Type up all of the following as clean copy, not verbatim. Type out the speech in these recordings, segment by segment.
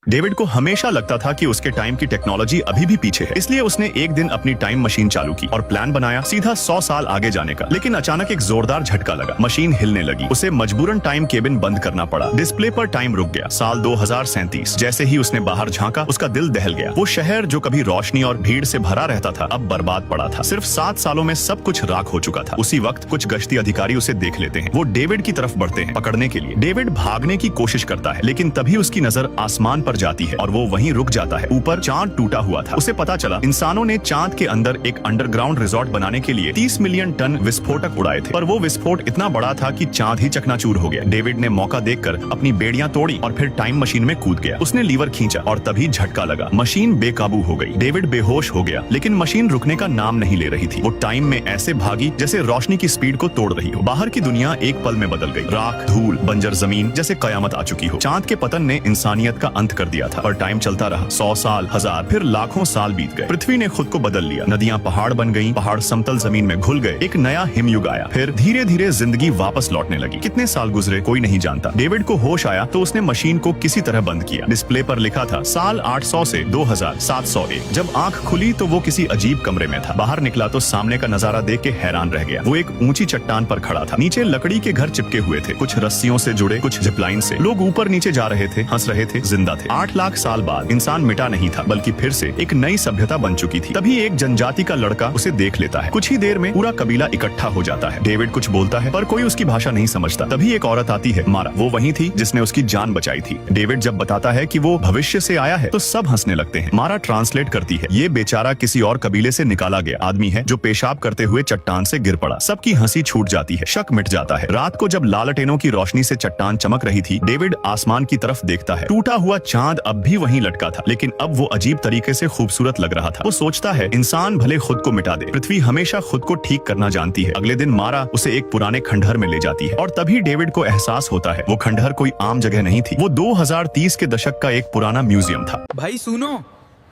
David को हमेशा लगता था कि उसके टाइम की टेक्नोलॉजी अभी भी पीछे है, इसलिए उसने एक दिन अपनी टाइम मशीन चालू की और प्लान बनाया सीधा 100 साल आगे जाने का। लेकिन अचानक एक जोरदार झटका लगा, मशीन हिलने लगी। उसे मजबूरन टाइम केबिन बंद करना पड़ा। डिस्प्ले पर टाइम रुक गया, साल 2037। जैसे ही उसने बाहर झांका, उसका दिल दहल गया। वो शहर जो कभी रोशनी और भीड़ से भरा रहता था, अब बर्बाद पड़ा था। सिर्फ 7 सालों में सब कुछ राख हो चुका था। उसी वक्त कुछ गश्ती अधिकारी उसे देख लेते हैं। वो डेविड की तरफ बढ़ते हैं पकड़ने के लिए। डेविड भागने की कोशिश करता है, लेकिन तभी उसकी नजर आसमान पर जाती है और वो वहीं रुक जाता है। ऊपर चांद टूटा हुआ था। उसे पता चला इंसानों ने चांद के अंदर एक अंडरग्राउंड रिजॉर्ट बनाने के लिए 30 मिलियन टन विस्फोटक उड़ाए थे, पर वो विस्फोट इतना बड़ा था कि चांद ही चकनाचूर हो गया। डेविड ने मौका देखकर अपनी बेड़ियां तोड़ी और फिर टाइम मशीन में कूद गया। उसने लीवर खींचा और तभी झटका लगा। मशीन बेकाबू हो गई। डेविड बेहोश हो गया, लेकिन मशीन रुकने का नाम नहीं ले रही थी। वो टाइम में ऐसे भागी जैसे रोशनी की स्पीड को तोड़ रही हो। बाहर की दुनिया एक पल में बदल गई। राख, धूल, बंजर जमीन, जैसे कयामत आ चुकी हो। चांद के पतन ने इंसानियत का अंत कर दिया था, पर टाइम चलता रहा। 100 साल, 1000, फिर लाखों साल बीत गए। पृथ्वी ने खुद को बदल लिया। नदियां पहाड़ बन गईं, पहाड़ समतल जमीन में घुल गए। एक नया हिमयुग आया। फिर धीरे धीरे जिंदगी वापस लौटने लगी। कितने साल गुजरे कोई नहीं जानता। डेविड को होश आया तो उसने मशीन को किसी तरह बंद किया। डिस्प्ले पर लिखा था साल 800 से 2701। जब आंख खुली तो वो किसी अजीब कमरे में था। बाहर निकला तो सामने का नजारा देख के हैरान रह गया। वो एक ऊंची चट्टान पर खड़ा था। नीचे लकड़ी के घर चिपके हुए थे, कुछ रस्सियों से जुड़े, कुछ जिपलाइन से। लोग ऊपर नीचे जा रहे थे, हंस रहे थे, जिंदा थे। 8 लाख साल बाद इंसान मिटा नहीं था, बल्कि फिर से एक नई सभ्यता बन चुकी थी। तभी एक जनजाति का लड़का उसे देख लेता है। कुछ ही देर में पूरा कबीला इकट्ठा हो जाता है। डेविड कुछ बोलता है, पर कोई उसकी भाषा नहीं समझता। तभी एक औरत आती है, मारा। वो वही थी जिसने उसकी जान बचाई थी। डेविड जब बताता है कि वो भविष्य से आया है तो सब हंसने लगते हैं। मारा ट्रांसलेट करती है, ये बेचारा किसी और कबीले से निकाला गया आदमी है जो पेशाब करते हुए चट्टान से गिर पड़ा। सबकी हंसी छूट जाती है, शक मिट जाता है। रात को जब लालटेनों की रोशनी से चट्टान चमक रही थी, डेविड आसमान की तरफ देखता है। टूटा हुआ चांद अब भी वहीं लटका था, लेकिन अब वो अजीब तरीके से खूबसूरत लग रहा था। वो सोचता है इंसान भले खुद को मिटा दे, पृथ्वी हमेशा खुद को ठीक करना जानती है। अगले दिन मारा उसे एक पुराने खंडहर में ले जाती है और तभी डेविड को एहसास होता है वो खंडहर कोई आम जगह नहीं थी। वो 2030 के दशक का एक पुराना म्यूजियम था। भाई सुनो,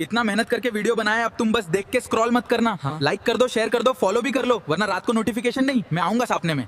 इतना मेहनत करके वीडियो बनाया, अब तुम बस देख के स्क्रॉल मत करना। लाइक कर दो, शेयर कर दो, फॉलो भी कर लो, वरना रात को नोटिफिकेशन नहीं, मैं आऊंगा सपने में।